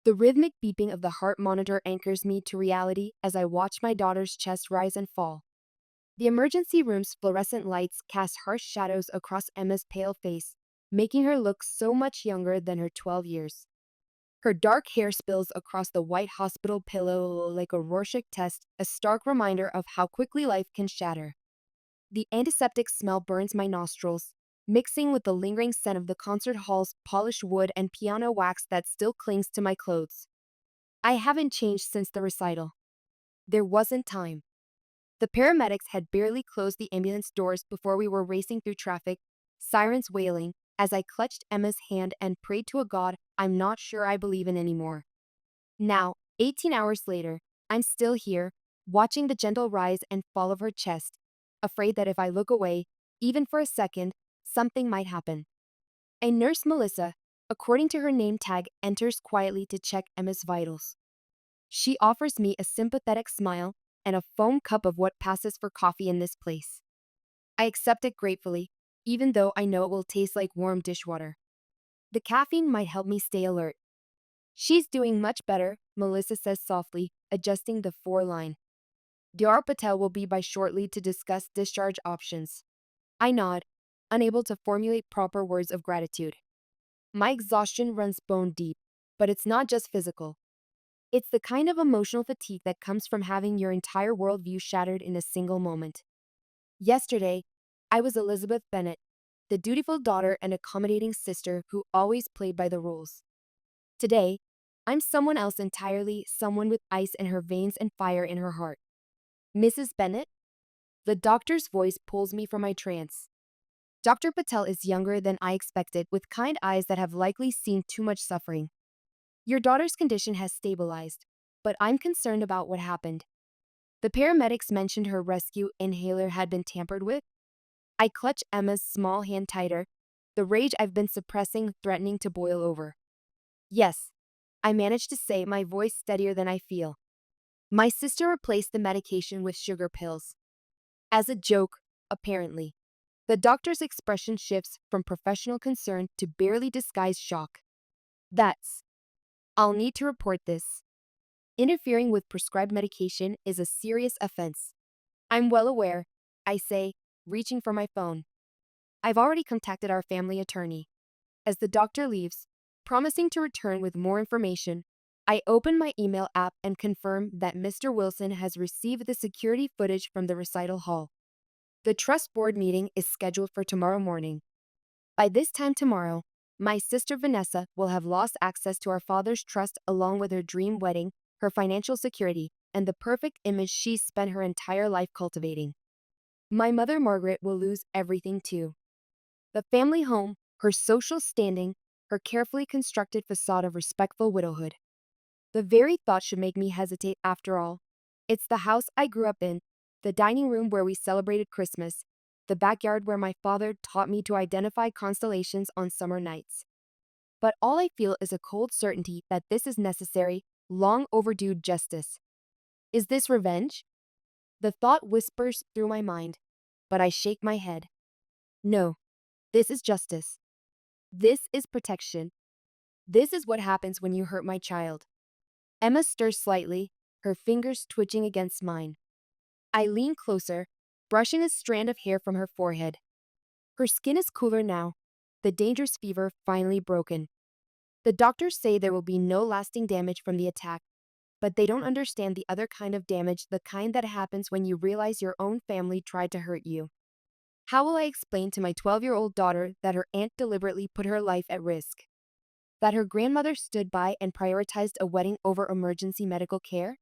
The rhythmic beeping of the heart monitor anchors me to reality as I watch my daughter's chest rise and fall. The emergency room's fluorescent lights cast harsh shadows across Emma's pale face, making her look so much younger than her 12 years. Her dark hair spills across the white hospital pillow like a Rorschach test, a stark reminder of how quickly life can shatter. The antiseptic smell burns my nostrils, mixing with the lingering scent of the concert hall's polished wood and piano wax that still clings to my clothes. I haven't changed since the recital. There wasn't time. The paramedics had barely closed the ambulance doors before we were racing through traffic, sirens wailing, as I clutched Emma's hand and prayed to a God I'm not sure I believe in anymore. Now, 18 hours later, I'm still here, watching the gentle rise and fall of her chest, afraid that if I look away, even for a second, something might happen. A nurse, Melissa, according to her name tag, enters quietly to check Emma's vitals. She offers me a sympathetic smile and a foam cup of what passes for coffee in this place. I accept it gratefully, even though I know it will taste like warm dishwater. The caffeine might help me stay alert. She's doing much better, Melissa says softly, adjusting the four-line. Dr. Patel will be by shortly to discuss discharge options. I nod, unable to formulate proper words of gratitude. My exhaustion runs bone deep, but it's not just physical. It's the kind of emotional fatigue that comes from having your entire worldview shattered in a single moment. Yesterday, I was Elizabeth Bennet, the dutiful daughter and accommodating sister who always played by the rules. Today, I'm someone else entirely, someone with ice in her veins and fire in her heart. Mrs. Bennet? The doctor's voice pulls me from my trance. Dr. Patel is younger than I expected, with kind eyes that have likely seen too much suffering. Your daughter's condition has stabilized, but I'm concerned about what happened. The paramedics mentioned her rescue inhaler had been tampered with. I clutch Emma's small hand tighter, the rage I've been suppressing threatening to boil over. Yes, I managed to say, my voice steadier than I feel. My sister replaced the medication with sugar pills. As a joke, apparently. The doctor's expression shifts from professional concern to barely disguised shock. That's. I'll need to report this. Interfering with prescribed medication is a serious offense. I'm well aware, I say, reaching for my phone. I've already contacted our family attorney. As the doctor leaves, promising to return with more information, I open my email app and confirm that Mr. Wilson has received the security footage from the recital hall. The trust board meeting is scheduled for tomorrow morning. By this time tomorrow, my sister Vanessa will have lost access to our father's trust along with her dream wedding, her financial security, and the perfect image she's spent her entire life cultivating. My mother Margaret will lose everything too. The family home, her social standing, her carefully constructed facade of respectful widowhood. The very thought should make me hesitate after all. It's the house I grew up in, the dining room where we celebrated Christmas, the backyard where my father taught me to identify constellations on summer nights. But all I feel is a cold certainty that this is necessary, long overdue justice. Is this revenge? The thought whispers through my mind, but I shake my head. No, this is justice. This is protection. This is what happens when you hurt my child. Emma stirs slightly, her fingers twitching against mine. I lean closer, brushing a strand of hair from her forehead. Her skin is cooler now, the dangerous fever finally broken. The doctors say there will be no lasting damage from the attack, but they don't understand the other kind of damage, the kind that happens when you realize your own family tried to hurt you. How will I explain to my 12-year-old daughter that her aunt deliberately put her life at risk? That her grandmother stood by and prioritized a wedding over emergency medical care?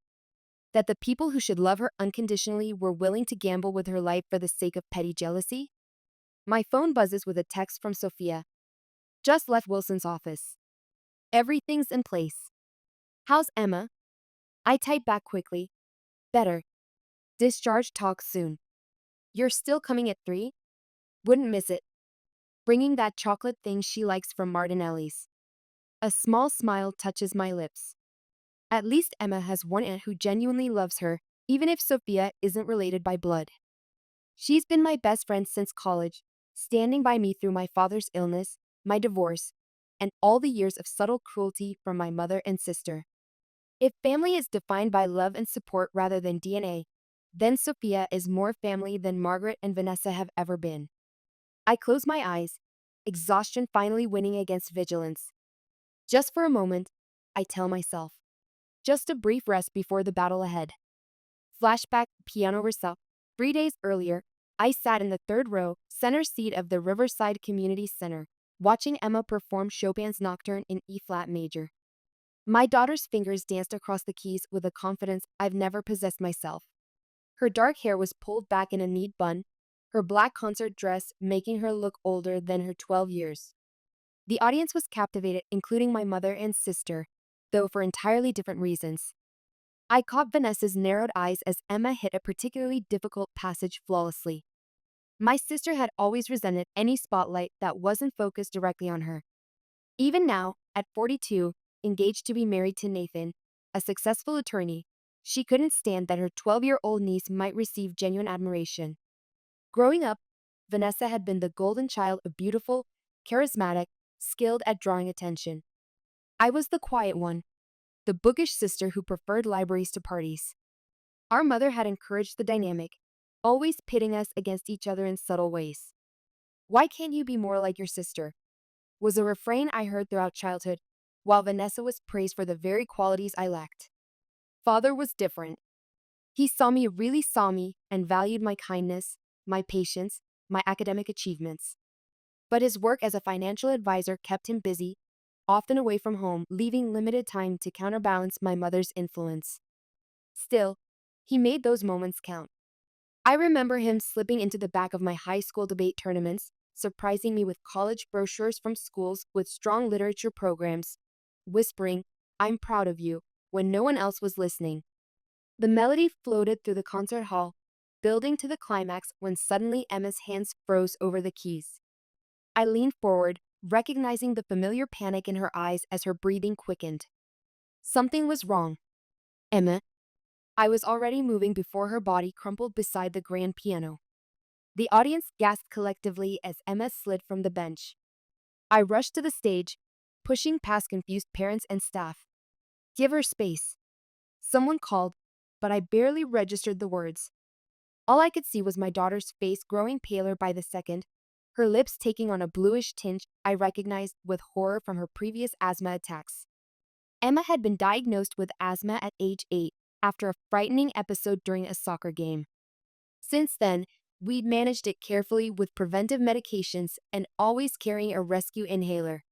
That the people who should love her unconditionally were willing to gamble with her life for the sake of petty jealousy? My phone buzzes with a text from Sophia. Just left Wilson's office. Everything's in place. How's Emma? I type back quickly. Better. Discharge talk soon. You're still coming at 3? Wouldn't miss it. Bringing that chocolate thing she likes from Martinelli's. A small smile touches my lips. At least Emma has one aunt who genuinely loves her, even if Sophia isn't related by blood. She's been my best friend since college, standing by me through my father's illness, my divorce, and all the years of subtle cruelty from my mother and sister. If family is defined by love and support rather than DNA, then Sophia is more family than Margaret and Vanessa have ever been. I close my eyes, exhaustion finally winning against vigilance. Just for a moment, I tell myself. Just a brief rest before the battle ahead. Flashback piano recital. 3 days earlier, I sat in the third row, center seat of the Riverside Community Center, watching Emma perform Chopin's Nocturne in E-flat major. My daughter's fingers danced across the keys with a confidence I've never possessed myself. Her dark hair was pulled back in a neat bun, her black concert dress making her look older than her 12 years. The audience was captivated, including my mother and sister, though for entirely different reasons. I caught Vanessa's narrowed eyes as Emma hit a particularly difficult passage flawlessly. My sister had always resented any spotlight that wasn't focused directly on her. Even now, at 42, engaged to be married to Nathan, a successful attorney, she couldn't stand that her 12-year-old niece might receive genuine admiration. Growing up, Vanessa had been the golden child of beautiful, charismatic, skilled at drawing attention. I was the quiet one, the bookish sister who preferred libraries to parties. Our mother had encouraged the dynamic, always pitting us against each other in subtle ways. "Why can't you be more like your sister?" was a refrain I heard throughout childhood, while Vanessa was praised for the very qualities I lacked. Father was different. He really saw me, and valued my kindness, my patience, my academic achievements. But his work as a financial advisor kept him busy, often away from home, leaving limited time to counterbalance my mother's influence. Still, he made those moments count. I remember him slipping into the back of my high school debate tournaments, surprising me with college brochures from schools with strong literature programs, whispering, "I'm proud of you," when no one else was listening. The melody floated through the concert hall, building to the climax when suddenly Emma's hands froze over the keys. I leaned forward, recognizing the familiar panic in her eyes as her breathing quickened. Something was wrong. "Emma." I was already moving before her body crumpled beside the grand piano. The audience gasped collectively as Emma slid from the bench. I rushed to the stage, pushing past confused parents and staff. "Give her space." Someone called, but I barely registered the words. All I could see was my daughter's face growing paler by the second, her lips taking on a bluish tinge I recognized with horror from her previous asthma attacks. Emma had been diagnosed with asthma at age 8 after a frightening episode during a soccer game. Since then, we'd managed it carefully with preventive medications and always carrying a rescue inhaler.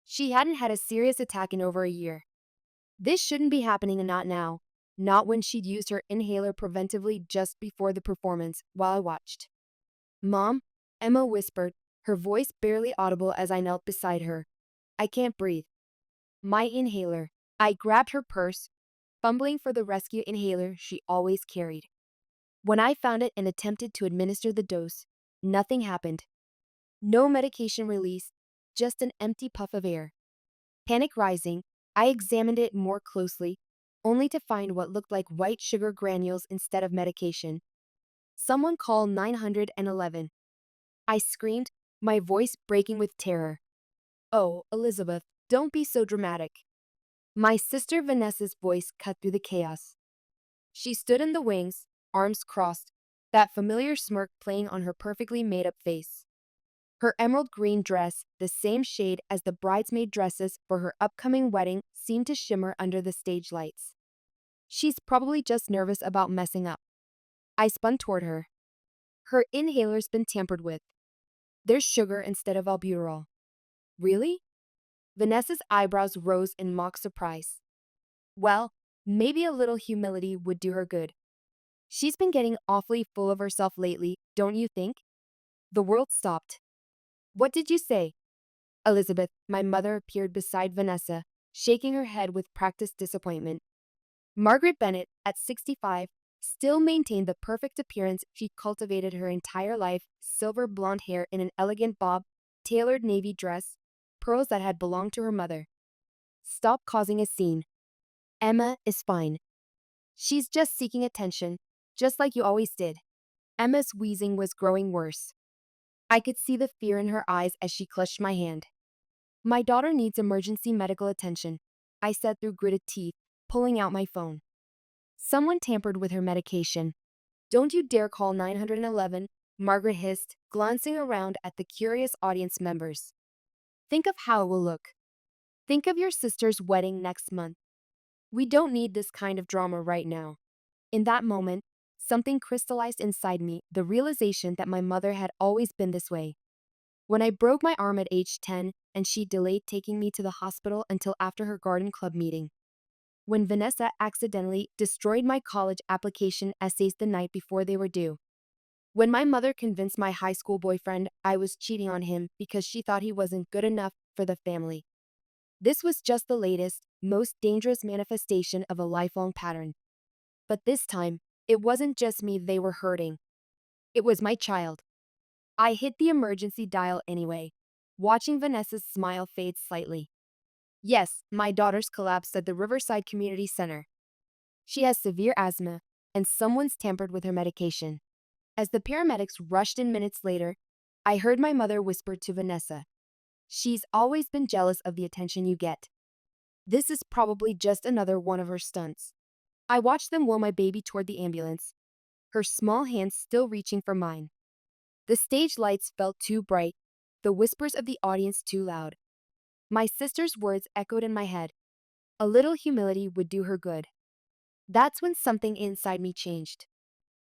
She hadn't had a serious attack in over a year. This shouldn't be happening, and not now. Not when she'd used her inhaler preventively just before the performance while I watched. "Mom," Emma whispered, her voice barely audible as I knelt beside her. "I can't breathe." "My inhaler." I grabbed her purse, fumbling for the rescue inhaler she always carried. When I found it and attempted to administer the dose, nothing happened. No medication released, just an empty puff of air. Panic rising, I examined it more closely, only to find what looked like white sugar granules instead of medication. "Someone call 911. I screamed, my voice breaking with terror. "Oh, Elizabeth, don't be so dramatic." My sister Vanessa's voice cut through the chaos. She stood in the wings, arms crossed, that familiar smirk playing on her perfectly made-up face. Her emerald green dress, the same shade as the bridesmaid dresses for her upcoming wedding, seemed to shimmer under the stage lights. "She's probably just nervous about messing up." I spun toward her. "Her inhaler's been tampered with. There's sugar instead of albuterol." "Really?" Vanessa's eyebrows rose in mock surprise. "Well, maybe a little humility would do her good. She's been getting awfully full of herself lately, don't you think?" The world stopped. "What did you say?" Elizabeth, my mother, appeared beside Vanessa, shaking her head with practiced disappointment. Margaret Bennett, at 65, still maintained the perfect appearance she'd cultivated her entire life, silver blonde hair in an elegant bob, tailored navy dress, pearls that had belonged to her mother. "Stop causing a scene. Emma is fine. She's just seeking attention, just like you always did." Emma's wheezing was growing worse. I could see the fear in her eyes as she clutched my hand. My daughter needs emergency medical attention, I said through gritted teeth, pulling out my phone. Someone tampered with her medication. Don't you dare call 911, Margaret hissed, glancing around at the curious audience members. Think of how it will look. Think of your sister's wedding next month. We don't need this kind of drama right now. In that moment, something crystallized inside me, the realization that my mother had always been this way. When I broke my arm at age 10 and she delayed taking me to the hospital until after her garden club meeting. When Vanessa accidentally destroyed my college application essays the night before they were due. When my mother convinced my high school boyfriend I was cheating on him because she thought he wasn't good enough for the family. This was just the latest, most dangerous manifestation of a lifelong pattern. But this time, it wasn't just me they were hurting. It was my child. I hit the emergency dial anyway, watching Vanessa's smile fade slightly. Yes, my daughter's collapsed at the Riverside Community Center. She has severe asthma, and someone's tampered with her medication. As the paramedics rushed in minutes later, I heard my mother whisper to Vanessa, "She's always been jealous of the attention you get. This is probably just another one of her stunts." I watched them wheel my baby toward the ambulance, her small hands still reaching for mine. The stage lights felt too bright, the whispers of the audience too loud. My sister's words echoed in my head. A little humility would do her good. That's when something inside me changed.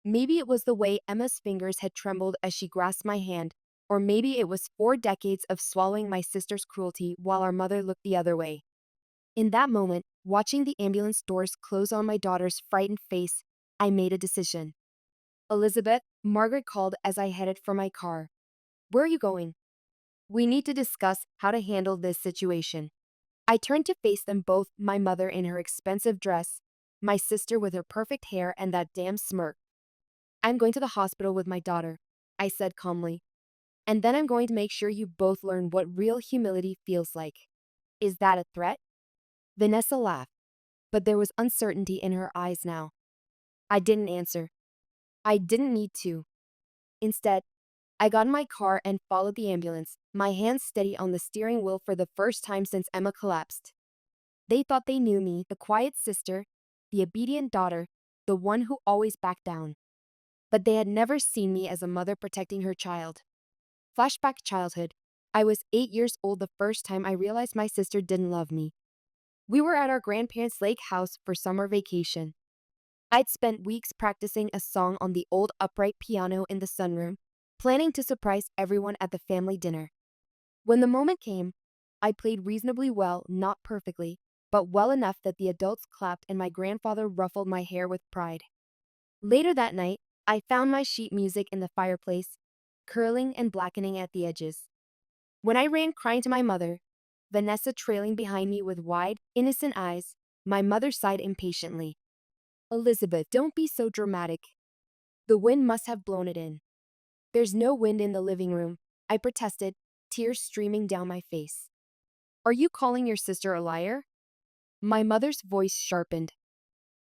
Maybe it was the way Emma's fingers had trembled as she grasped my hand, or maybe it was 4 decades of swallowing my sister's cruelty while our mother looked the other way. In that moment, watching the ambulance doors close on my daughter's frightened face, I made a decision. "Elizabeth," Margaret called as I headed for my car. "Where are you going?" "We need to discuss how to handle this situation." I turned to face them both, my mother in her expensive dress, my sister with her perfect hair and that damn smirk. "I'm going to the hospital with my daughter," I said calmly. "And then I'm going to make sure you both learn what real humility feels like." "Is that a threat?" Vanessa laughed, but there was uncertainty in her eyes now. I didn't answer. I didn't need to. Instead, I got in my car and followed the ambulance, my hands steady on the steering wheel for the first time since Emma collapsed. They thought they knew me, the quiet sister, the obedient daughter, the one who always backed down. But they had never seen me as a mother protecting her child. Flashback childhood. I was 8 years old the first time I realized my sister didn't love me. We were at our grandparents' lake house for summer vacation. I'd spent weeks practicing a song on the old upright piano in the sunroom, planning to surprise everyone at the family dinner. When the moment came, I played reasonably well, not perfectly, but well enough that the adults clapped and my grandfather ruffled my hair with pride. Later that night, I found my sheet music in the fireplace, curling and blackening at the edges. When I ran crying to my mother, Vanessa trailing behind me with wide, innocent eyes, my mother sighed impatiently. "Elizabeth, don't be so dramatic. The wind must have blown it in." "There's no wind in the living room," I protested, tears streaming down my face. "Are you calling your sister a liar?" My mother's voice sharpened.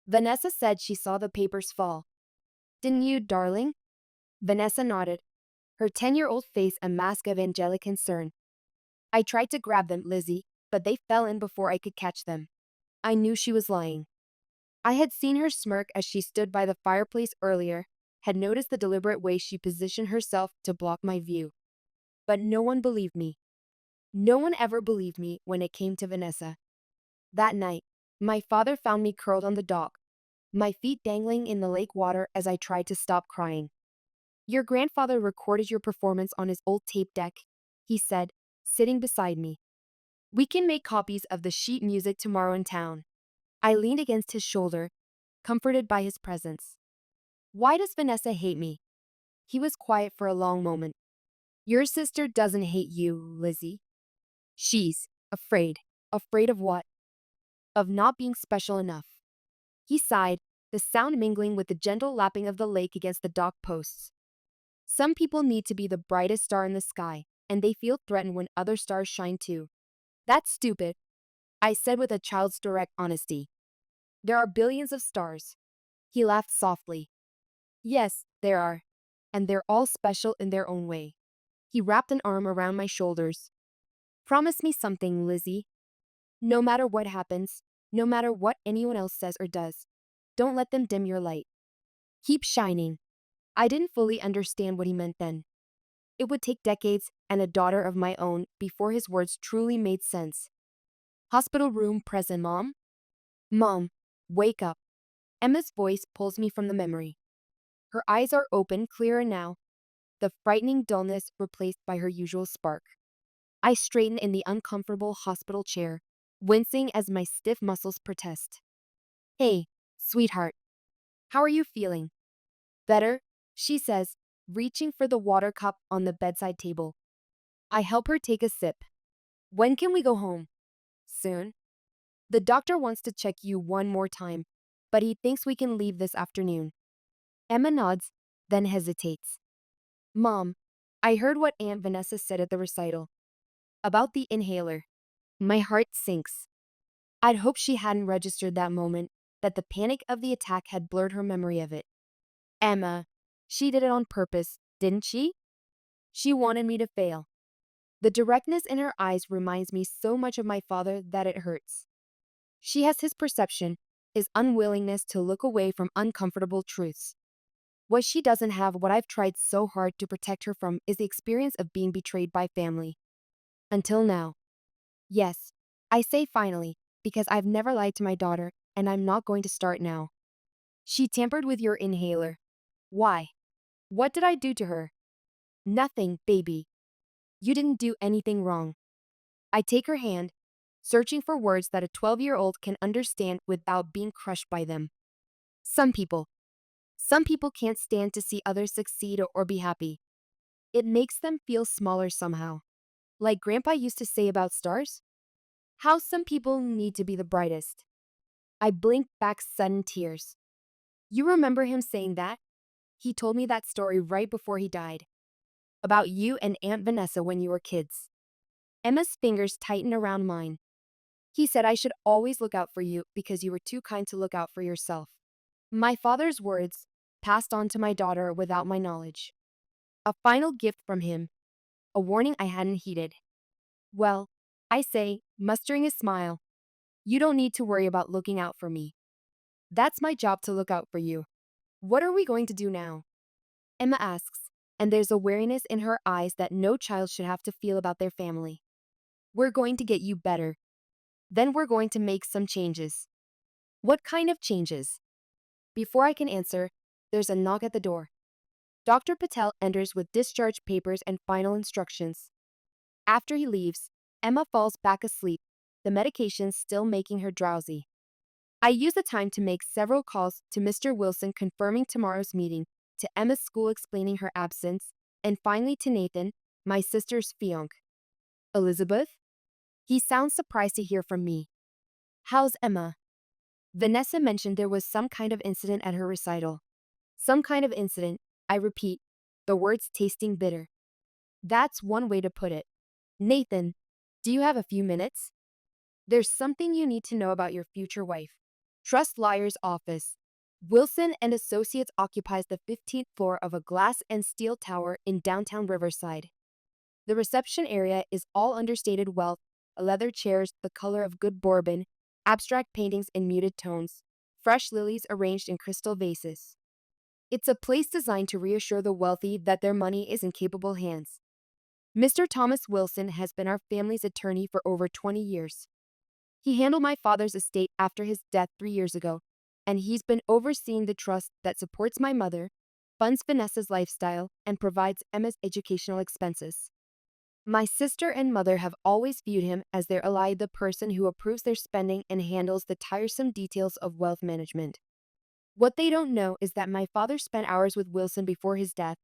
"Vanessa said she saw the papers fall." "Didn't you, darling?" Vanessa nodded, her 10-year-old face a mask of angelic concern. "I tried to grab them, Lizzie, but they fell in before I could catch them." I knew she was lying. I had seen her smirk as she stood by the fireplace earlier, had noticed the deliberate way she positioned herself to block my view. But no one believed me. No one ever believed me when it came to Vanessa. That night, my father found me curled on the dock, my feet dangling in the lake water as I tried to stop crying. "Your grandfather recorded your performance on his old tape deck," he said, sitting beside me. "We can make copies of the sheet music tomorrow in town." I leaned against his shoulder, comforted by his presence. "Why does Vanessa hate me?" He was quiet for a long moment. "Your sister doesn't hate you, Lizzie. She's afraid." "Afraid of what?" "Of not being special enough." He sighed, the sound mingling with the gentle lapping of the lake against the dock posts. "Some people need to be the brightest star in the sky, and they feel threatened when other stars shine too." "That's stupid," I said with a child's direct honesty. "There are billions of stars." He laughed softly. "Yes, there are. And they're all special in their own way." He wrapped an arm around my shoulders. Promise me something, Lizzie. No matter what happens, no matter what anyone else says or does, don't let them dim your light. Keep shining. I didn't fully understand what he meant then. It would take decades and a daughter of my own before his words truly made sense. Hospital room present, Mom? Mom, wake up. Emma's voice pulls me from the memory. Her eyes are open, clearer now, the frightening dullness replaced by her usual spark. I straighten in the uncomfortable hospital chair, wincing as my stiff muscles protest. Hey, sweetheart, how are you feeling? Better, she says, reaching for the water cup on the bedside table. I help her take a sip. When can we go home? Soon. The doctor wants to check you one more time, but he thinks we can leave this afternoon. Emma nods, then hesitates. Mom, I heard what Aunt Vanessa said at the recital. About the inhaler. My heart sinks. I'd hoped she hadn't registered that moment, that the panic of the attack had blurred her memory of it. Emma, she did it on purpose, didn't she? She wanted me to fail. The directness in her eyes reminds me so much of my father that it hurts. She has his perception, his unwillingness to look away from uncomfortable truths. What she doesn't have, what I've tried so hard to protect her from, is the experience of being betrayed by family. Until now. Yes, I say finally, because I've never lied to my daughter, and I'm not going to start now. She tampered with your inhaler. Why? What did I do to her? Nothing, baby. You didn't do anything wrong. I take her hand, searching for words that a 12-year-old can understand without being crushed by them. Some people can't stand to see others succeed or be happy. It makes them feel smaller somehow. Like Grandpa used to say about stars? How some people need to be the brightest. I blinked back sudden tears. You remember him saying that? He told me that story right before he died. About you and Aunt Vanessa when you were kids. Emma's fingers tightened around mine. He said I should always look out for you because you were too kind to look out for yourself. My father's words, passed on to my daughter without my knowledge. A final gift from him, a warning I hadn't heeded. Well, I say, mustering a smile, you don't need to worry about looking out for me. That's my job to look out for you. What are we going to do now? Emma asks, and there's a wariness in her eyes that no child should have to feel about their family. We're going to get you better. Then we're going to make some changes. What kind of changes? Before I can answer, there's a knock at the door. Dr. Patel enters with discharge papers and final instructions. After he leaves, Emma falls back asleep, the medication still making her drowsy. I use the time to make several calls to Mr. Wilson confirming tomorrow's meeting, to Emma's school explaining her absence, and finally to Nathan, my sister's fiancé. Elizabeth? He sounds surprised to hear from me. How's Emma? Vanessa mentioned there was some kind of incident at her recital. Some kind of incident, I repeat, the words tasting bitter. That's one way to put it. Nathan, do you have a few minutes? There's something you need to know about your future wife. Trust Lawyer's office. Wilson and Associates occupies the 15th floor of a glass and steel tower in downtown Riverside. The reception area is all understated wealth, leather chairs the color of good bourbon, abstract paintings in muted tones, fresh lilies arranged in crystal vases. It's a place designed to reassure the wealthy that their money is in capable hands. Mr. Thomas Wilson has been our family's attorney for over 20 years. He handled my father's estate after his death 3 years ago, and he's been overseeing the trust that supports my mother, funds Vanessa's lifestyle, and provides Emma's educational expenses. My sister and mother have always viewed him as their ally, the person who approves their spending and handles the tiresome details of wealth management. What they don't know is that my father spent hours with Wilson before his death,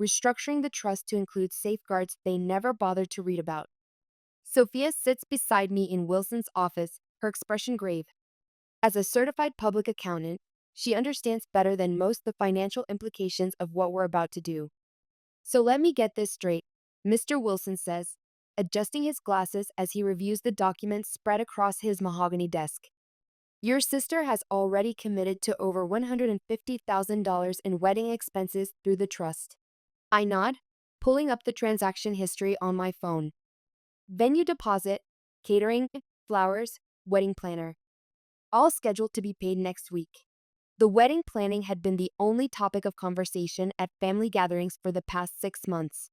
restructuring the trust to include safeguards they never bothered to read about. Sophia sits beside me in Wilson's office, her expression grave. As a certified public accountant, she understands better than most the financial implications of what we're about to do. So let me get this straight, Mr. Wilson says, adjusting his glasses as he reviews the documents spread across his mahogany desk. Your sister has already committed to over $150,000 in wedding expenses through the trust. I nod, pulling up the transaction history on my phone. Venue deposit, catering, flowers, wedding planner, all scheduled to be paid next week. The wedding planning had been the only topic of conversation at family gatherings for the past 6 months.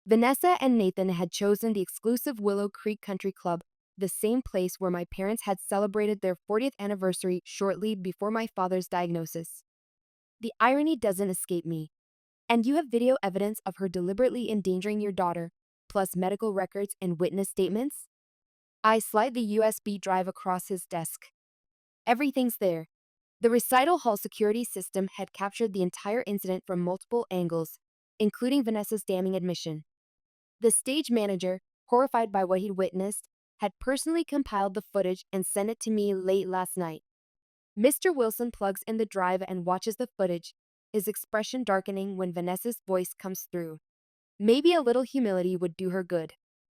Vanessa and Nathan had chosen the exclusive Willow Creek Country Club, the same place where my parents had celebrated their 40th anniversary shortly before my father's diagnosis. The irony doesn't escape me. And you have video evidence of her deliberately endangering your daughter, plus medical records and witness statements? I slide the USB drive across his desk. Everything's there. The recital hall security system had captured the entire incident from multiple angles, including Vanessa's damning admission. The stage manager, horrified by what he'd witnessed, had personally compiled the footage and sent it to me late last night. Mr. Wilson plugs in the drive and watches the footage, his expression darkening when Vanessa's voice comes through. Maybe a little humility would do her good.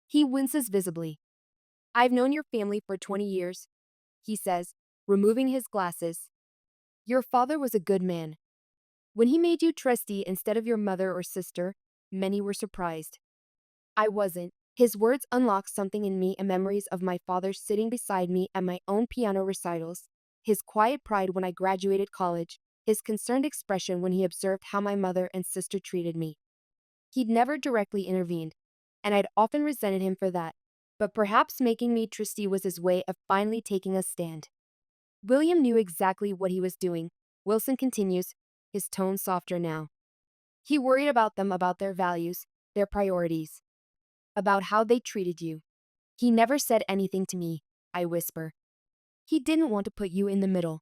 He winces visibly. "I've known your family for 20 years, he says, removing his glasses. Your father was a good man. When he made you trustee instead of your mother or sister, many were surprised. I wasn't." His words unlock something in me and memories of my father sitting beside me at my own piano recitals, his quiet pride when I graduated college, his concerned expression when he observed how my mother and sister treated me. He'd never directly intervened, and I'd often resented him for that, but perhaps making me trustee was his way of finally taking a stand. William knew exactly what he was doing, Wilson continues, his tone softer now. He worried about them, about their values, their priorities, about how they treated you. He never said anything to me, I whisper. He didn't want to put you in the middle.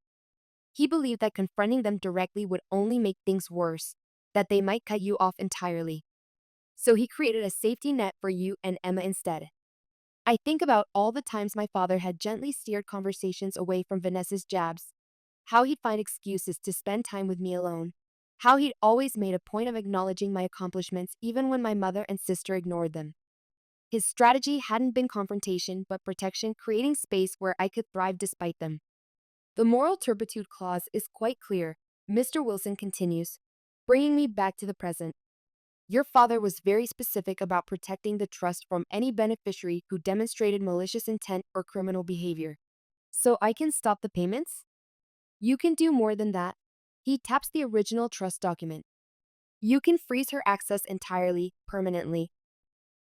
He believed that confronting them directly would only make things worse, that they might cut you off entirely. So he created a safety net for you and Emma instead. I think about all the times my father had gently steered conversations away from Vanessa's jabs, how he'd find excuses to spend time with me alone, how he'd always made a point of acknowledging my accomplishments even when my mother and sister ignored them. His strategy hadn't been confrontation but protection, creating space where I could thrive despite them. The moral turpitude clause is quite clear, Mr. Wilson continues, bringing me back to the present. Your father was very specific about protecting the trust from any beneficiary who demonstrated malicious intent or criminal behavior. So I can stop the payments? You can do more than that. He taps the original trust document. You can freeze her access entirely, permanently.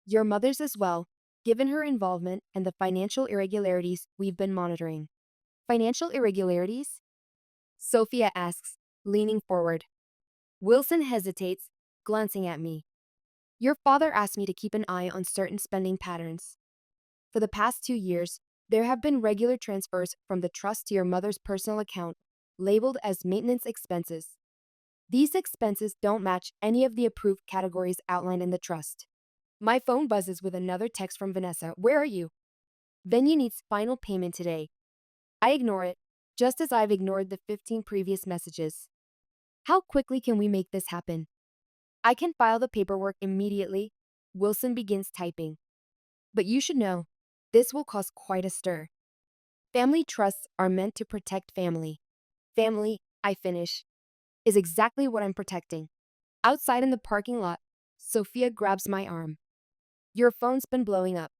Your mother's as well, given her involvement and the financial irregularities we've been monitoring. Financial irregularities? Sophia asks, leaning forward. Wilson hesitates, glancing at me. Your father asked me to keep an eye on certain spending patterns. For the past 2 years, there have been regular transfers from the trust to your mother's personal account, labeled as maintenance expenses. These expenses don't match any of the approved categories outlined in the trust. My phone buzzes with another text from Vanessa. Where are you? Venue needs final payment today. I ignore it, just as I've ignored the 15 previous messages. How quickly can we make this happen? I can file the paperwork immediately. Wilson begins typing. But you should know, this will cause quite a stir. Family trusts are meant to protect family. Family, I finish, is exactly what I'm protecting. Outside in the parking lot, Sophia grabs my arm. Your phone's been blowing up.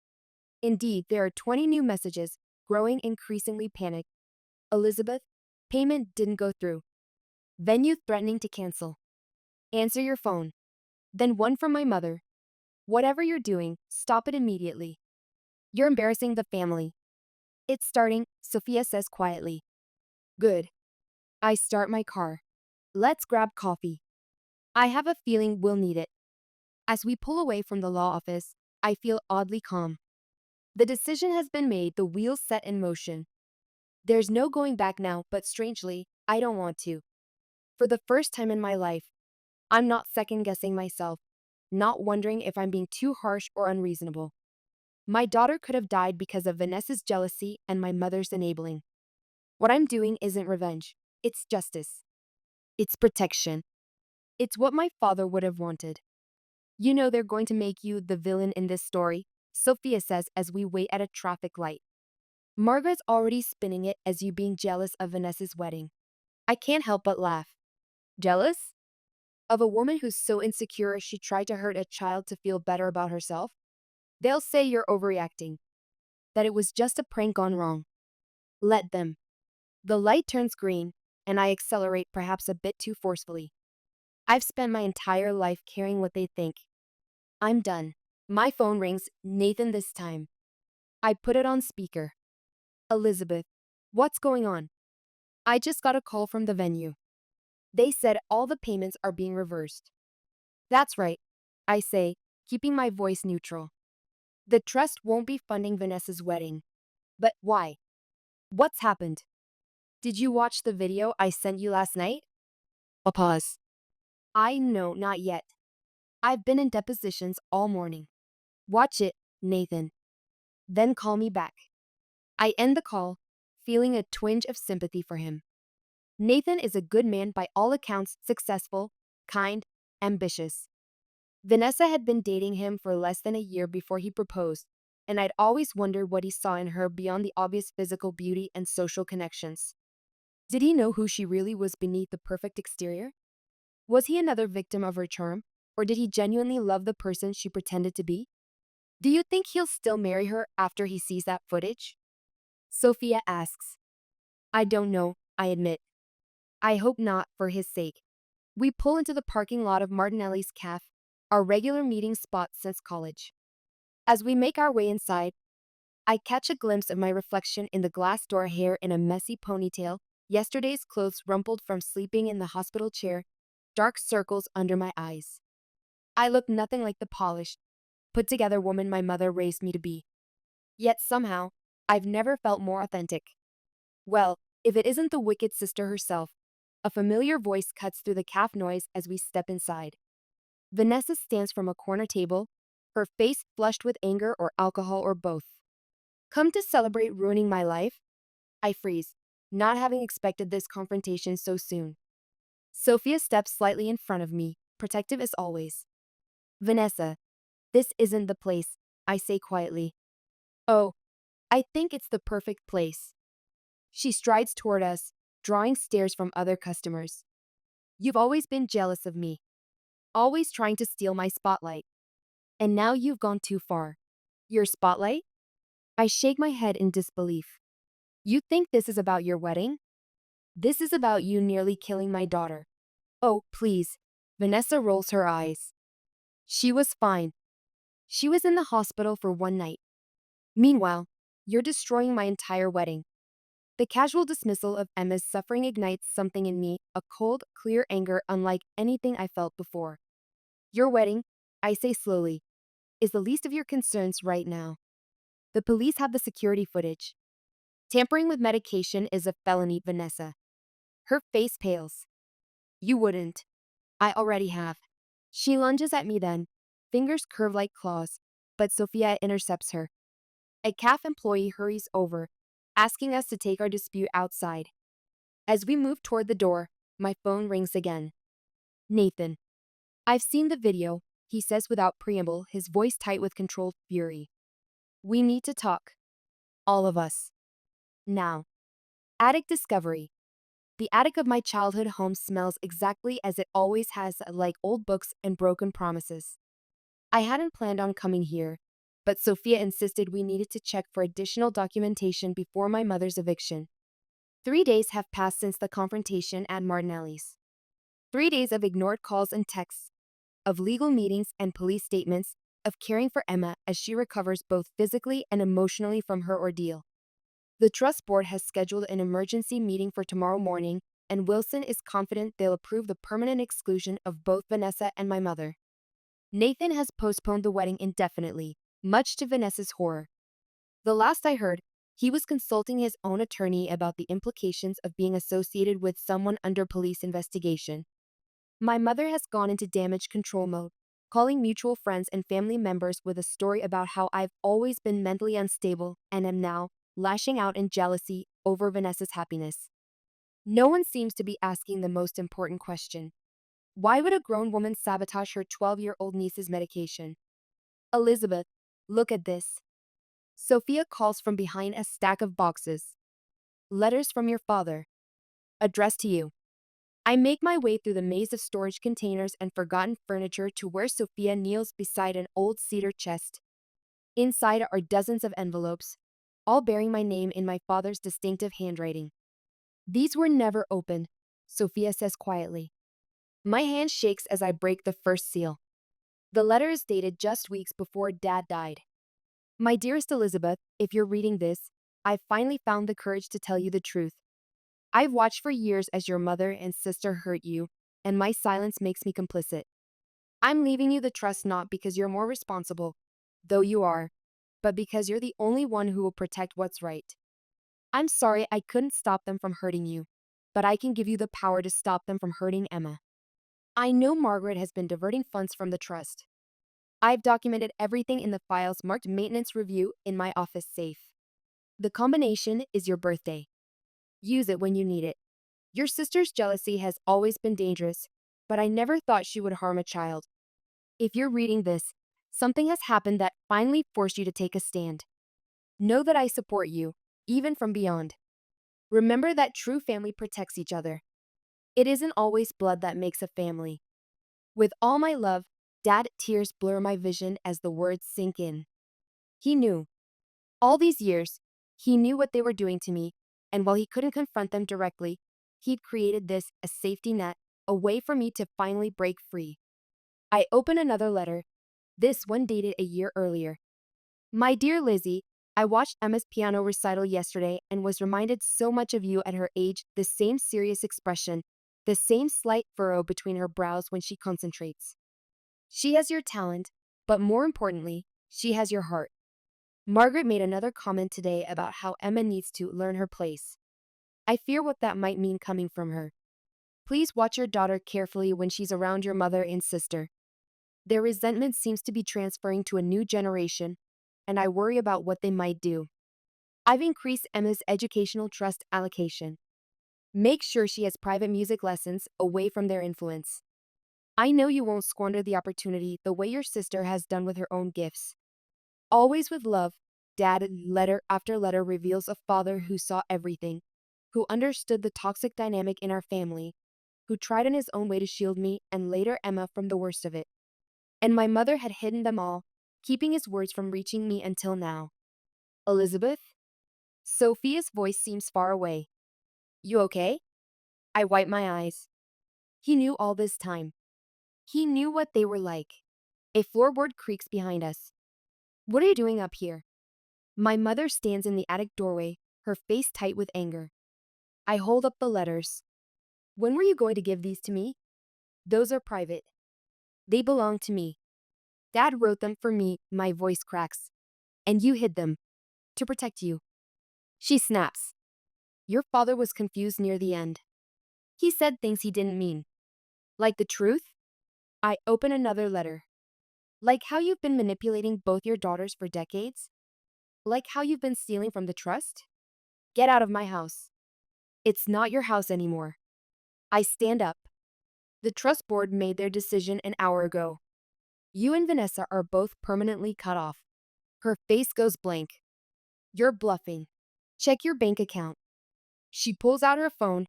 Indeed, there are 20 new messages, growing increasingly panicked. Elizabeth, payment didn't go through. Venue threatening to cancel. Answer your phone. Then one from my mother. Whatever you're doing, stop it immediately. You're embarrassing the family. It's starting, Sophia says quietly. Good. I start my car. Let's grab coffee. I have a feeling we'll need it. As we pull away from the law office, I feel oddly calm. The decision has been made, the wheels set in motion. There's no going back now, but strangely, I don't want to. For the first time in my life, I'm not second-guessing myself, not wondering if I'm being too harsh or unreasonable. My daughter could have died because of Vanessa's jealousy and my mother's enabling. What I'm doing isn't revenge. It's justice. It's protection. It's what my father would have wanted. You know they're going to make you the villain in this story, Sophia says as we wait at a traffic light. Margaret's already spinning it as you being jealous of Vanessa's wedding. I can't help but laugh. Jealous? Of a woman who's so insecure she tried to hurt a child to feel better about herself? They'll say you're overreacting, that it was just a prank gone wrong. Let them. The light turns green, and I accelerate perhaps a bit too forcefully. I've spent my entire life caring what they think. I'm done. My phone rings, Nathan this time. I put it on speaker. Elizabeth, what's going on? I just got a call from the venue. They said all the payments are being reversed. That's right, I say, keeping my voice neutral. The trust won't be funding Vanessa's wedding. But why? What's happened? Did you watch the video I sent you last night? A pause. I know, not yet. I've been in depositions all morning. Watch it, Nathan. Then call me back. I end the call, feeling a twinge of sympathy for him. Nathan is a good man by all accounts, successful, kind, ambitious. Vanessa had been dating him for less than a year before he proposed, and I'd always wondered what he saw in her beyond the obvious physical beauty and social connections. Did he know who she really was beneath the perfect exterior? Was he another victim of her charm, or did he genuinely love the person she pretended to be? Do you think he'll still marry her after he sees that footage? Sophia asks. I don't know, I admit. I hope not, for his sake. We pull into the parking lot of Martinelli's Cafe, our regular meeting spot since college. As we make our way inside, I catch a glimpse of my reflection in the glass door, hair in a messy ponytail, yesterday's clothes rumpled from sleeping in the hospital chair, dark circles under my eyes. I look nothing like the polished, put together woman my mother raised me to be. Yet somehow, I've never felt more authentic. Well, if it isn't the wicked sister herself, a familiar voice cuts through the cafe noise as we step inside. Vanessa stands from a corner table, her face flushed with anger or alcohol or both. Come to celebrate ruining my life? I freeze, not having expected this confrontation so soon. Sophia steps slightly in front of me, protective as always. Vanessa, this isn't the place, I say quietly. Oh, I think it's the perfect place. She strides toward us, drawing stares from other customers. You've always been jealous of me, always trying to steal my spotlight. And now you've gone too far. Your spotlight? I shake my head in disbelief. You think this is about your wedding? This is about you nearly killing my daughter. Oh, please. Vanessa rolls her eyes. She was fine. She was in the hospital for one night. Meanwhile, you're destroying my entire wedding. The casual dismissal of Emma's suffering ignites something in me, a cold, clear anger unlike anything I felt before. Your wedding, I say slowly, is the least of your concerns right now. The police have the security footage. Tampering with medication is a felony, Vanessa. Her face pales. You wouldn't. I already have. She lunges at me then, fingers curve like claws, but Sophia intercepts her. A cafe employee hurries over, asking us to take our dispute outside. As we move toward the door, my phone rings again. Nathan. I've seen the video, he says without preamble, his voice tight with controlled fury. We need to talk. All of us. Now. Attic discovery. The attic of my childhood home smells exactly as it always has, like old books and broken promises. I hadn't planned on coming here, but Sophia insisted we needed to check for additional documentation before my mother's eviction. 3 days have passed since the confrontation at Martinelli's. 3 days of ignored calls and texts, of legal meetings and police statements, of caring for Emma as she recovers both physically and emotionally from her ordeal. The trust board has scheduled an emergency meeting for tomorrow morning, and Wilson is confident they'll approve the permanent exclusion of both Vanessa and my mother. Nathan has postponed the wedding indefinitely, much to Vanessa's horror. The last I heard, he was consulting his own attorney about the implications of being associated with someone under police investigation. My mother has gone into damage control mode, calling mutual friends and family members with a story about how I've always been mentally unstable and am now lashing out in jealousy over Vanessa's happiness. No one seems to be asking the most important question. Why would a grown woman sabotage her 12-year-old niece's medication? Elizabeth, look at this. Sophia calls from behind a stack of boxes. Letters from your father. Addressed to you. I make my way through the maze of storage containers and forgotten furniture to where Sophia kneels beside an old cedar chest. Inside are dozens of envelopes, all bearing my name in my father's distinctive handwriting. These were never opened, Sophia says quietly. My hand shakes as I break the first seal. The letter is dated just weeks before Dad died. My dearest Elizabeth, if you're reading this, I've finally found the courage to tell you the truth. I've watched for years as your mother and sister hurt you, and my silence makes me complicit. I'm leaving you the trust not because you're more responsible, though you are, but because you're the only one who will protect what's right. I'm sorry I couldn't stop them from hurting you, but I can give you the power to stop them from hurting Emma. I know Margaret has been diverting funds from the trust. I've documented everything in the files marked maintenance review in my office safe. The combination is your birthday. Use it when you need it. Your sister's jealousy has always been dangerous, but I never thought she would harm a child. If you're reading this, something has happened that finally forced you to take a stand. Know that I support you, even from beyond. Remember that true family protects each other. It isn't always blood that makes a family. With all my love, Dad, tears blur my vision as the words sink in. He knew. All these years, he knew what they were doing to me, and while he couldn't confront them directly, he'd created this, a safety net, a way for me to finally break free. I open another letter, this one dated a year earlier. My dear Lizzie, I watched Emma's piano recital yesterday and was reminded so much of you at her age, the same serious expression, the same slight furrow between her brows when she concentrates. She has your talent, but more importantly, she has your heart. Margaret made another comment today about how Emma needs to learn her place. I fear what that might mean coming from her. Please watch your daughter carefully when she's around your mother and sister. Their resentment seems to be transferring to a new generation, and I worry about what they might do. I've increased Emma's educational trust allocation. Make sure she has private music lessons away from their influence. I know you won't squander the opportunity the way your sister has done with her own gifts. Always with love, Dad, letter after letter reveals a father who saw everything, who understood the toxic dynamic in our family, who tried in his own way to shield me and later Emma from the worst of it. And my mother had hidden them all, keeping his words from reaching me until now. Elizabeth? Sophia's voice seems far away. You okay? I wipe my eyes. He knew all this time. He knew what they were like. A floorboard creaks behind us. What are you doing up here? My mother stands in the attic doorway, her face tight with anger. I hold up the letters. When were you going to give these to me? Those are private. They belong to me. Dad wrote them for me, my voice cracks. And you hid them. To protect you. She snaps. Your father was confused near the end. He said things he didn't mean. Like the truth? I open another letter. Like how you've been manipulating both your daughters for decades? Like how you've been stealing from the trust? Get out of my house. It's not your house anymore. I stand up. The trust board made their decision an hour ago. You and Vanessa are both permanently cut off. Her face goes blank. You're bluffing. Check your bank account. She pulls out her phone,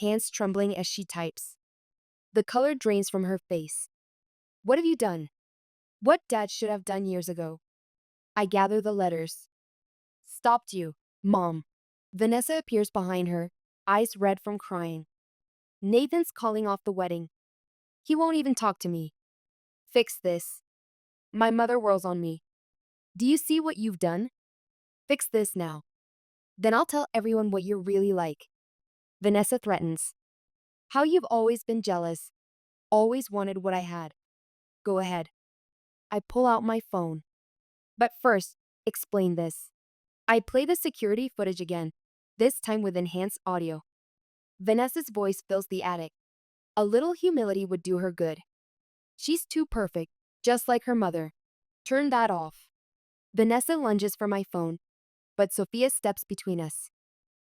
hands trembling as she types. The color drains from her face. What have you done? What Dad should have done years ago. I gather the letters. Stopped you, Mom. Vanessa appears behind her, eyes red from crying. Nathan's calling off the wedding. He won't even talk to me. Fix this. My mother whirls on me. Do you see what you've done? Fix this now. Then I'll tell everyone what you're really like. Vanessa threatens. How you've always been jealous. Always wanted what I had. Go ahead. I pull out my phone. But first, explain this. I play the security footage again, this time with enhanced audio. Vanessa's voice fills the attic. A little humility would do her good. She's too perfect, just like her mother. Turn that off. Vanessa lunges for my phone, but Sophia steps between us.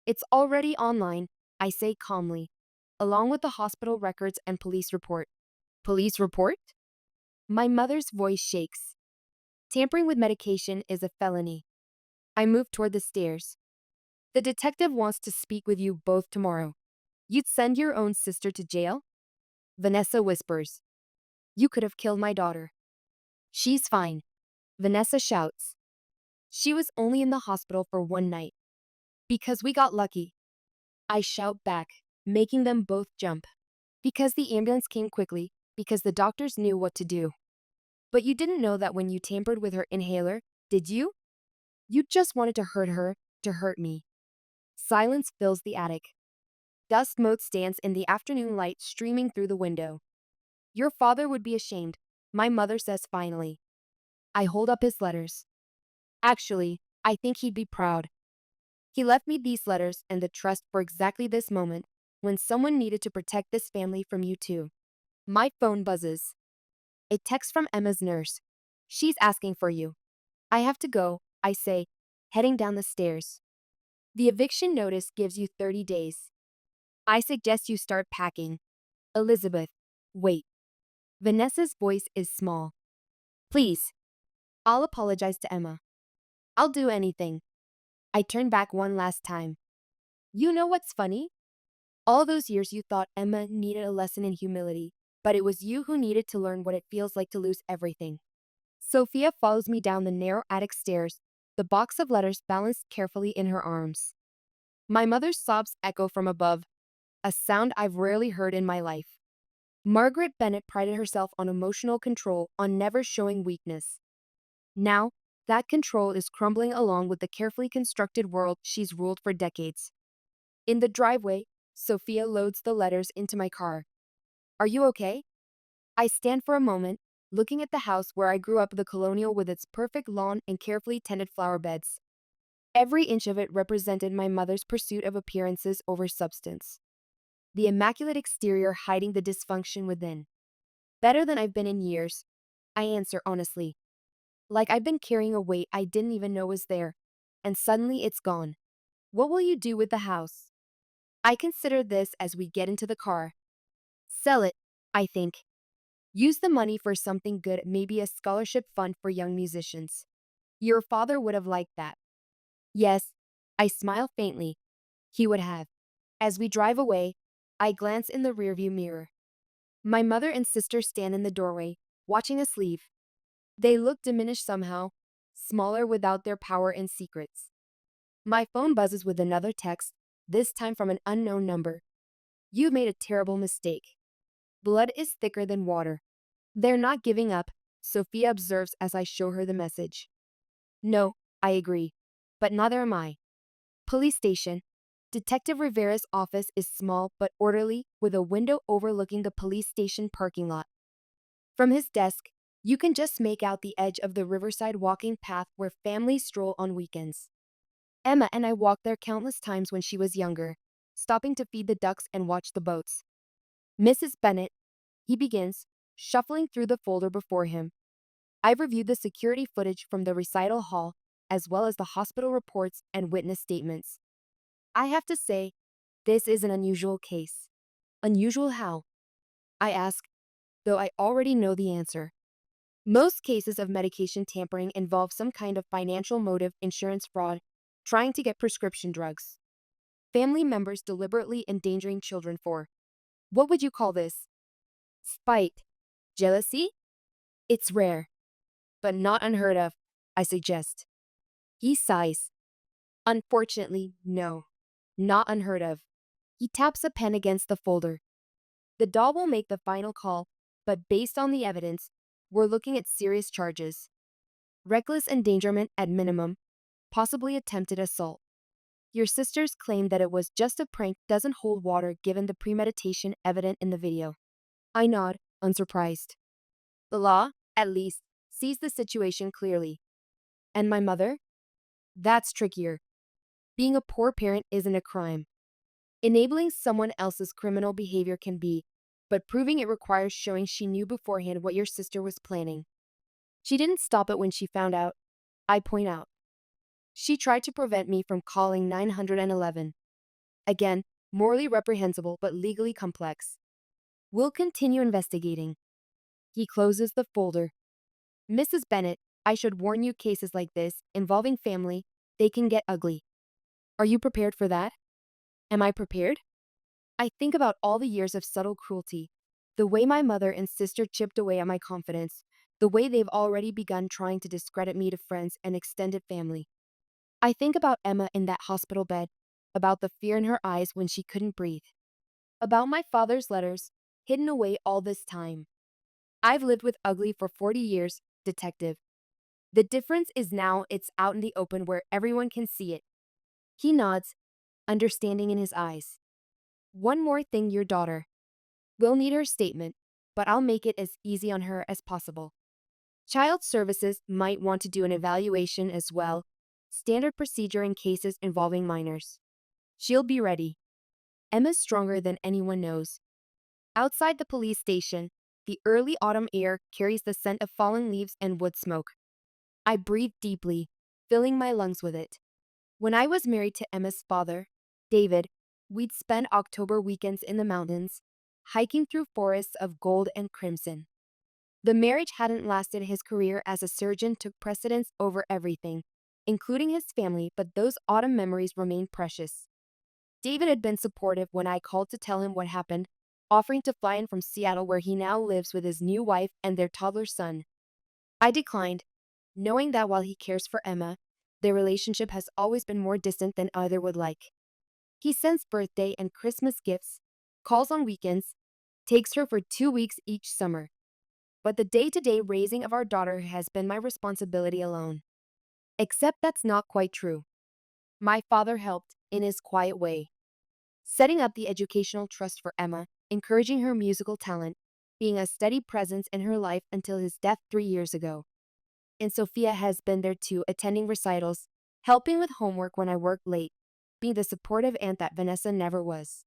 It's already online, I say calmly, along with the hospital records and police report. Police report? My mother's voice shakes. Tampering with medication is a felony. I move toward the stairs. The detective wants to speak with you both tomorrow. You'd send your own sister to jail? Vanessa whispers. You could have killed my daughter. She's fine. Vanessa shouts. She was only in the hospital for one night. Because we got lucky. I shout back, making them both jump. Because the ambulance came quickly, because the doctors knew what to do. But you didn't know that when you tampered with her inhaler, did you? You just wanted to hurt her, to hurt me. Silence fills the attic. Dust mote stands in the afternoon light streaming through the window. Your father would be ashamed, my mother says finally. I hold up his letters. Actually, I think he'd be proud. He left me these letters and the trust for exactly this moment, when someone needed to protect this family from you too. My phone buzzes. A text from Emma's nurse. She's asking for you. I have to go, I say, heading down the stairs. The eviction notice gives you 30 days. I suggest you start packing. Elizabeth, wait. Vanessa's voice is small. Please. I'll apologize to Emma. I'll do anything. I turn back one last time. You know what's funny? All those years you thought Emma needed a lesson in humility, but it was you who needed to learn what it feels like to lose everything. Sophia follows me down the narrow attic stairs, the box of letters balanced carefully in her arms. My mother's sobs echo from above, a sound I've rarely heard in my life. Margaret Bennett prided herself on emotional control, on never showing weakness. Now, that control is crumbling along with the carefully constructed world she's ruled for decades. In the driveway, Sophia loads the letters into my car. Are you okay? I stand for a moment, looking at the house where I grew up, the colonial with its perfect lawn and carefully tended flower beds. Every inch of it represented my mother's pursuit of appearances over substance. The immaculate exterior hiding the dysfunction within. Better than I've been in years, I answer honestly. Like I've been carrying a weight I didn't even know was there, and suddenly it's gone. What will you do with the house? I consider this as we get into the car. Sell it, I think. Use the money for something good, maybe a scholarship fund for young musicians. Your father would have liked that. Yes, I smile faintly. He would have. As we drive away, I glance in the rearview mirror. My mother and sister stand in the doorway, watching us leave. They look diminished somehow, smaller without their power and secrets. My phone buzzes with another text, this time from an unknown number. You made a terrible mistake. Blood is thicker than water. They're not giving up, Sophia observes as I show her the message. No, I agree. But neither am I. Police station. Detective Rivera's office is small but orderly, with a window overlooking the police station parking lot. From his desk, you can just make out the edge of the riverside walking path where families stroll on weekends. Emma and I walked there countless times when she was younger, stopping to feed the ducks and watch the boats. Mrs. Bennett, he begins, shuffling through the folder before him. I've reviewed the security footage from the recital hall, as well as the hospital reports and witness statements. I have to say, this is an unusual case. Unusual how? I ask, though I already know the answer. Most cases of medication tampering involve some kind of financial motive, insurance fraud, trying to get prescription drugs. Family members deliberately endangering children for. What would you call this? Spite. Jealousy? It's rare, but not unheard of, I suggest. He sighs. Unfortunately, no. Not unheard of. He taps a pen against the folder. The doll will make the final call, but based on the evidence, we're looking at serious charges. Reckless endangerment at minimum, possibly attempted assault. Your sisters claim that it was just a prank doesn't hold water given the premeditation evident in the video. I nod, unsurprised. The law, at least, sees the situation clearly. And my mother? That's trickier. Being a poor parent isn't a crime. Enabling someone else's criminal behavior can be, but proving it requires showing she knew beforehand what your sister was planning. She didn't stop it when she found out, I point out. She tried to prevent me from calling 911. Again, morally reprehensible but legally complex. We'll continue investigating. He closes the folder. Mrs. Bennett, I should warn you, cases like this, involving family, they can get ugly. Are you prepared for that? Am I prepared? I think about all the years of subtle cruelty, the way my mother and sister chipped away at my confidence, the way they've already begun trying to discredit me to friends and extended family. I think about Emma in that hospital bed, about the fear in her eyes when she couldn't breathe, about my father's letters, hidden away all this time. I've lived with ugly for 40 years, detective. The difference is now it's out in the open where everyone can see it. He nods, understanding in his eyes. One more thing, your daughter. We'll need her statement, but I'll make it as easy on her as possible. Child Services might want to do an evaluation as well, standard procedure in cases involving minors. She'll be ready. Emma's stronger than anyone knows. Outside the police station, the early autumn air carries the scent of fallen leaves and wood smoke. I breathe deeply, filling my lungs with it. When I was married to Emma's father, David, we'd spend October weekends in the mountains, hiking through forests of gold and crimson. The marriage hadn't lasted. His career as a surgeon took precedence over everything, including his family, but those autumn memories remained precious. David had been supportive when I called to tell him what happened, offering to fly in from Seattle where he now lives with his new wife and their toddler son. I declined, knowing that while he cares for Emma, their relationship has always been more distant than either would like. He sends birthday and Christmas gifts, calls on weekends, takes her for 2 weeks each summer. But the day-to-day raising of our daughter has been my responsibility alone. Except that's not quite true. My father helped, in his quiet way, setting up the educational trust for Emma, encouraging her musical talent, being a steady presence in her life until his death 3 years ago. And Sophia has been there too, attending recitals, helping with homework when I worked late, being the supportive aunt that Vanessa never was.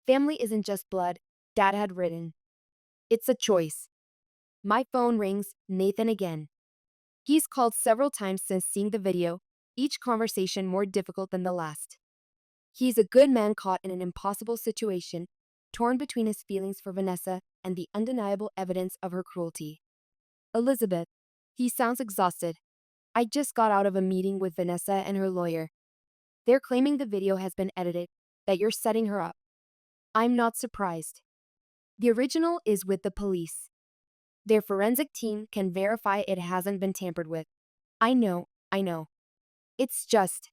Family isn't just blood, Dad had written. It's a choice. My phone rings, Nathan again. He's called several times since seeing the video, each conversation more difficult than the last. He's a good man caught in an impossible situation, torn between his feelings for Vanessa and the undeniable evidence of her cruelty. Elizabeth. He sounds exhausted. I just got out of a meeting with Vanessa and her lawyer. They're claiming the video has been edited, that you're setting her up. I'm not surprised. The original is with the police. Their forensic team can verify it hasn't been tampered with. I know. It's just,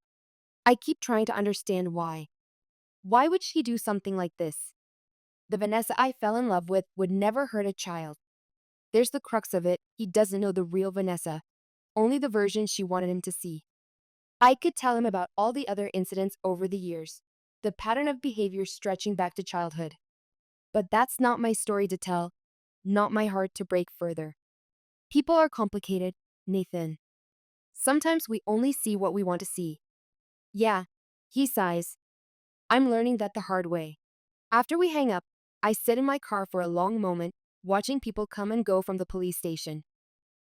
I keep trying to understand why. Why would she do something like this? The Vanessa I fell in love with would never hurt a child. There's the crux of it, he doesn't know the real Vanessa, only the version she wanted him to see. I could tell him about all the other incidents over the years, the pattern of behavior stretching back to childhood. But that's not my story to tell, not my heart to break further. People are complicated, Nathan. Sometimes we only see what we want to see. Yeah, he sighs. I'm learning that the hard way. After we hang up, I sit in my car for a long moment, watching people come and go from the police station.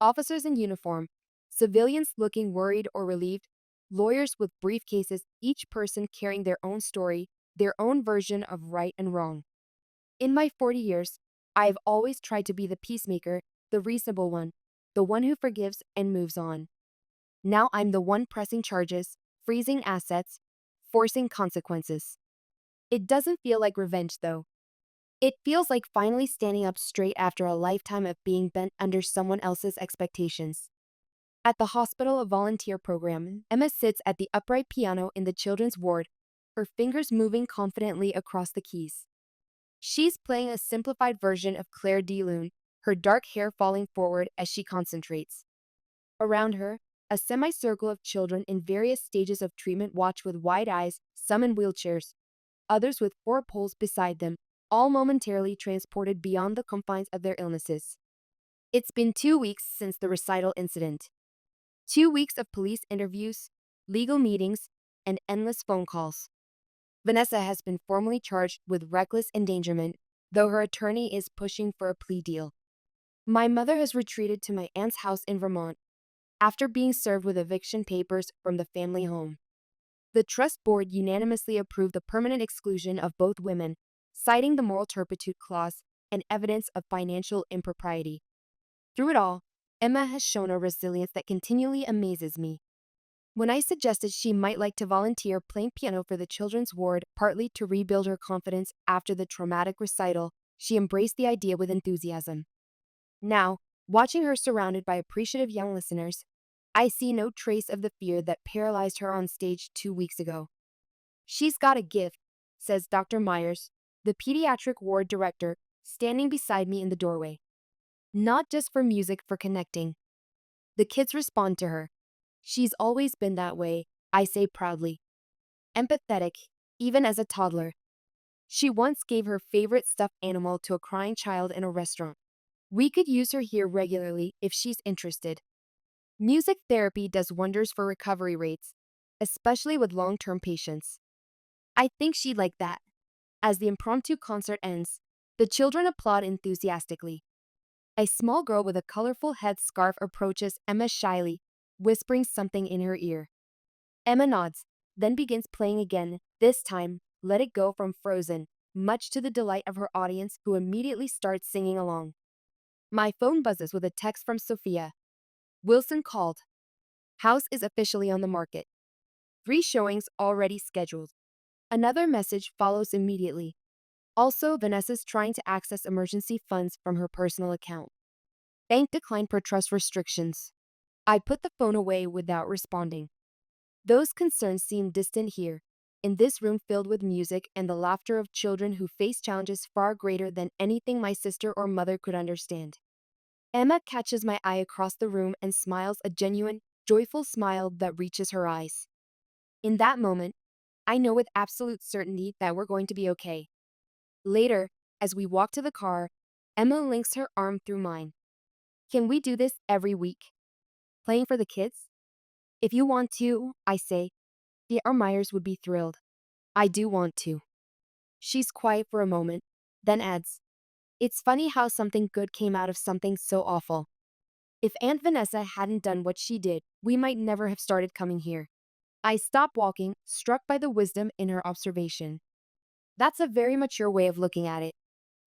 Officers in uniform, civilians looking worried or relieved, lawyers with briefcases, each person carrying their own story, their own version of right and wrong. In my 40 years, I have always tried to be the peacemaker, the reasonable one, the one who forgives and moves on. Now I'm the one pressing charges, freezing assets, forcing consequences. It doesn't feel like revenge, though. It feels like finally standing up straight after a lifetime of being bent under someone else's expectations. At the hospital, a volunteer program, Emma sits at the upright piano in the children's ward, her fingers moving confidently across the keys. She's playing a simplified version of Claire de Lune, her dark hair falling forward as she concentrates. Around her, a semicircle of children in various stages of treatment watch with wide eyes, some in wheelchairs, others with 4 poles beside them, all momentarily transported beyond the confines of their illnesses. It's been 2 weeks since the recital incident. 2 weeks of police interviews, legal meetings, and endless phone calls. Vanessa has been formally charged with reckless endangerment, though her attorney is pushing for a plea deal. My mother has retreated to my aunt's house in Vermont, after being served with eviction papers from the family home. The trust board unanimously approved the permanent exclusion of both women, citing the moral turpitude clause and evidence of financial impropriety. Through it all, Emma has shown a resilience that continually amazes me. When I suggested she might like to volunteer playing piano for the children's ward, partly to rebuild her confidence after the traumatic recital, she embraced the idea with enthusiasm. Now, Watching her surrounded by appreciative young listeners, I see no trace of the fear that paralyzed her on stage 2 weeks ago. She's got a gift, says Dr. Myers, the pediatric ward director, standing beside me in the doorway. Not just for music, for connecting. The kids respond to her. She's always been that way, I say proudly. Empathetic, even as a toddler. She once gave her favorite stuffed animal to a crying child in a restaurant. We could use her here regularly if she's interested. Music therapy does wonders for recovery rates, especially with long-term patients. I think she'd like that. As the impromptu concert ends, the children applaud enthusiastically. A small girl with a colorful headscarf approaches Emma shyly, whispering something in her ear. Emma nods, then begins playing again, this time, Let It Go from Frozen, much to the delight of her audience who immediately starts singing along. My phone buzzes with a text from Sophia. Wilson called. House is officially on the market. 3 showings already scheduled. Another message follows immediately. Also, Vanessa's trying to access emergency funds from her personal account. Bank declined per trust restrictions. I put the phone away without responding. Those concerns seem distant here, in this room filled with music and the laughter of children who face challenges far greater than anything my sister or mother could understand. Emma catches my eye across the room and smiles a genuine, joyful smile that reaches her eyes. In that moment, I know with absolute certainty that we're going to be okay. Later, as we walk to the car, Emma links her arm through mine. Can we do this every week? Playing for the kids? If you want to, I say. The Myers would be thrilled. I do want to. She's quiet for a moment, then adds, It's funny how something good came out of something so awful. If Aunt Vanessa hadn't done what she did, we might never have started coming here. I stop walking, struck by the wisdom in her observation. That's a very mature way of looking at it.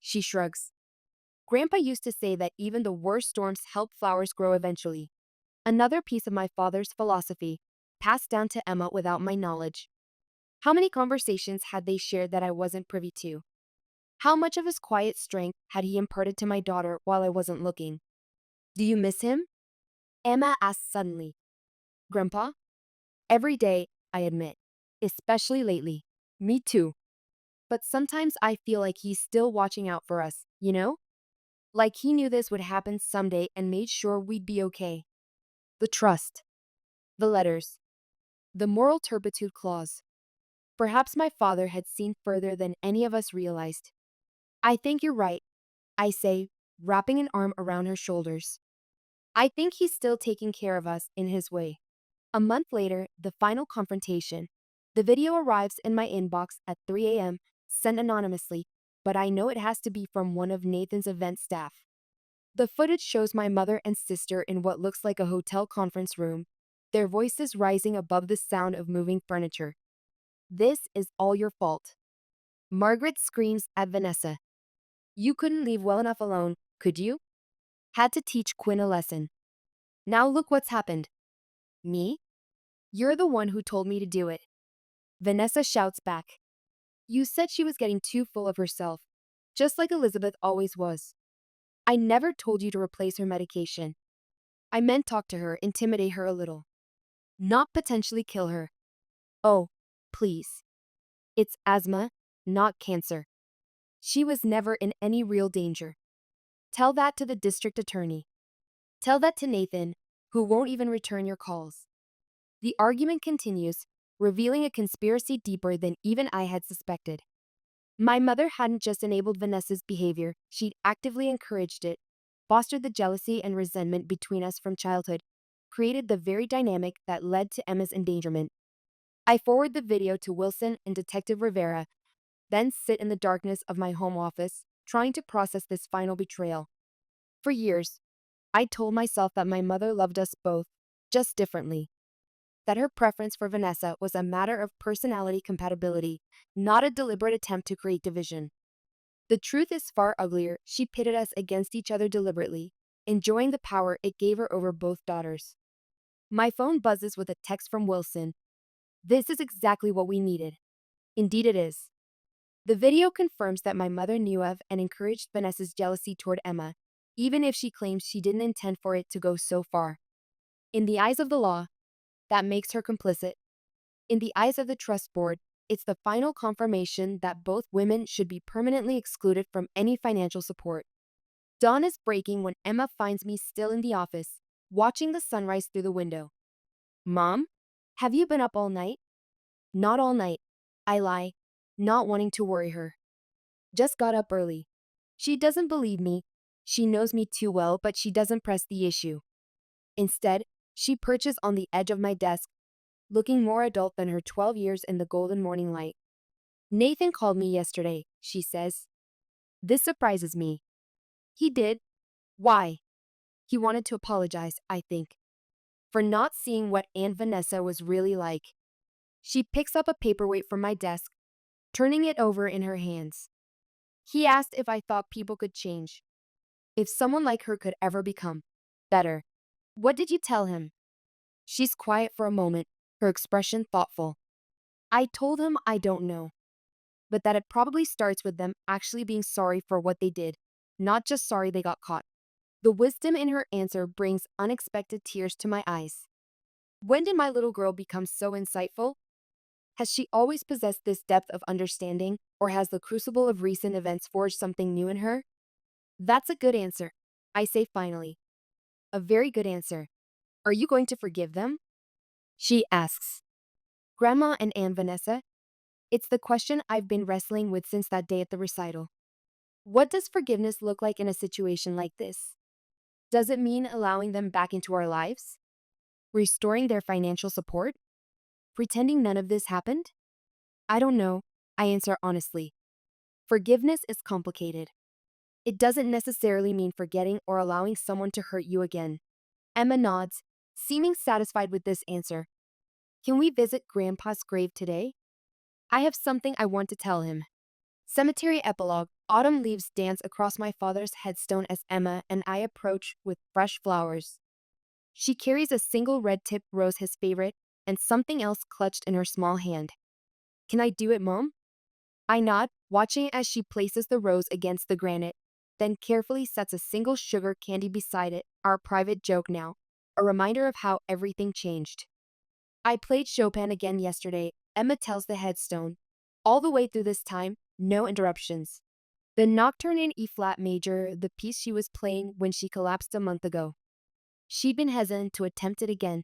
She shrugs. Grandpa used to say that even the worst storms help flowers grow eventually. Another piece of my father's philosophy, passed down to Emma without my knowledge. How many conversations had they shared that I wasn't privy to? How much of his quiet strength had he imparted to my daughter while I wasn't looking? Do you miss him? Emma asked suddenly. Grandpa? Every day, I admit. Especially lately. Me too. But sometimes I feel like he's still watching out for us, you know? Like he knew this would happen someday and made sure we'd be okay. The trust. The letters. The moral turpitude clause. Perhaps my father had seen further than any of us realized. I think you're right, I say, wrapping an arm around her shoulders. I think he's still taking care of us in his way. A month later, the final confrontation. The video arrives in my inbox at 3 a.m., sent anonymously, but I know it has to be from one of Nathan's event staff. The footage shows my mother and sister in what looks like a hotel conference room, their voices rising above the sound of moving furniture. This is all your fault. Margaret screams at Vanessa. You couldn't leave well enough alone, could you? Had to teach Quinn a lesson. Now look what's happened. Me? You're the one who told me to do it. Vanessa shouts back. You said she was getting too full of herself, just like Elizabeth always was. I never told you to replace her medication. I meant talk to her, intimidate her a little. Not potentially kill her. Oh, please. It's asthma, not cancer. She was never in any real danger. Tell that to the district attorney. Tell that to Nathan, who won't even return your calls. The argument continues, revealing a conspiracy deeper than even I had suspected. My mother hadn't just enabled Vanessa's behavior, she'd actively encouraged it, fostered the jealousy and resentment between us from childhood, created the very dynamic that led to Emma's endangerment. I forward the video to Wilson and Detective Rivera, then sit in the darkness of my home office, trying to process this final betrayal. For years, I told myself that my mother loved us both, just differently. That her preference for Vanessa was a matter of personality compatibility, not a deliberate attempt to create division. The truth is far uglier. She pitted us against each other deliberately, enjoying the power it gave her over both daughters. My phone buzzes with a text from Wilson. This is exactly what we needed. Indeed it is. The video confirms that my mother knew of and encouraged Vanessa's jealousy toward Emma, even if she claims she didn't intend for it to go so far. In the eyes of the law, that makes her complicit. In the eyes of the trust board, it's the final confirmation that both women should be permanently excluded from any financial support. Dawn is breaking when Emma finds me still in the office, watching the sunrise through the window. Mom, have you been up all night? Not all night. I lie, not wanting to worry her. Just got up early. She doesn't believe me. She knows me too well, but she doesn't press the issue. Instead, she perches on the edge of my desk, looking more adult than her 12 years in the golden morning light. Nathan called me yesterday, she says. This surprises me. He did. Why? He wanted to apologize, I think, for not seeing what Aunt Vanessa was really like. She picks up a paperweight from my desk, turning it over in her hands. He asked if I thought people could change, if someone like her could ever become better. What did you tell him? She's quiet for a moment, her expression thoughtful. I told him I don't know, but that it probably starts with them actually being sorry for what they did, not just sorry they got caught. The wisdom in her answer brings unexpected tears to my eyes. When did my little girl become so insightful? Has she always possessed this depth of understanding, or has the crucible of recent events forged something new in her? That's a good answer, I say finally. A very good answer. Are you going to forgive them? She asks. Grandma and Aunt Vanessa? It's the question I've been wrestling with since that day at the recital. What does forgiveness look like in a situation like this? Does it mean allowing them back into our lives? Restoring their financial support? Pretending none of this happened? I don't know, I answer honestly. Forgiveness is complicated. It doesn't necessarily mean forgetting or allowing someone to hurt you again. Emma nods, seeming satisfied with this answer. Can we visit Grandpa's grave today? I have something I want to tell him. Cemetery epilogue. Autumn leaves dance across my father's headstone as Emma and I approach with fresh flowers. She carries a single red-tipped rose, his favorite, and something else clutched in her small hand. Can I do it, Mom? I nod, watching as she places the rose against the granite, then carefully sets a single sugar candy beside it, our private joke now, a reminder of how everything changed. I played Chopin again yesterday, Emma tells the headstone. All the way through this time, no interruptions. The Nocturne in E-flat major, the piece she was playing when she collapsed a month ago. She'd been hesitant to attempt it again,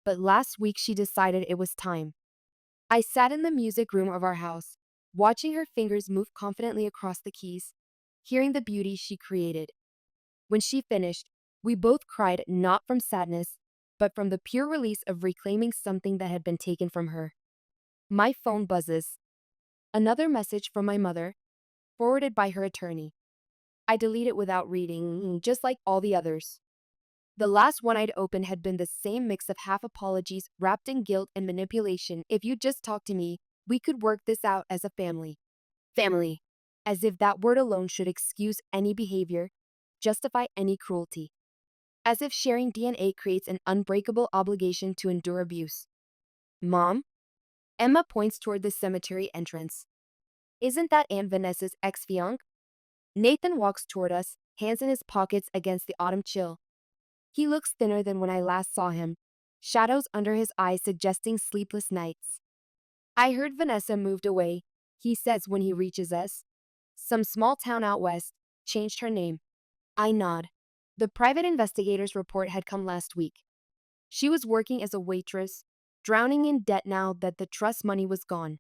but last week she decided it was time. I sat in the music room of our house, watching her fingers move confidently across the keys, hearing the beauty she created. When she finished, we both cried, not from sadness, but from the pure release of reclaiming something that had been taken from her. My phone buzzes. Another message from my mother, forwarded by her attorney. I delete it without reading, just like all the others. The last one I'd opened had been the same mix of half apologies wrapped in guilt and manipulation. If you'd just talked to me, we could work this out as a family. Family. As if that word alone should excuse any behavior, justify any cruelty. As if sharing DNA creates an unbreakable obligation to endure abuse. Mom? Emma points toward the cemetery entrance. Isn't that Aunt Vanessa's ex-fiancé? Nathan walks toward us, hands in his pockets against the autumn chill. He looks thinner than when I last saw him, shadows under his eyes suggesting sleepless nights. I heard Vanessa moved away, he says when he reaches us. Some small town out west, changed her name. I nod. The private investigator's report had come last week. She was working as a waitress, drowning in debt now that the trust money was gone.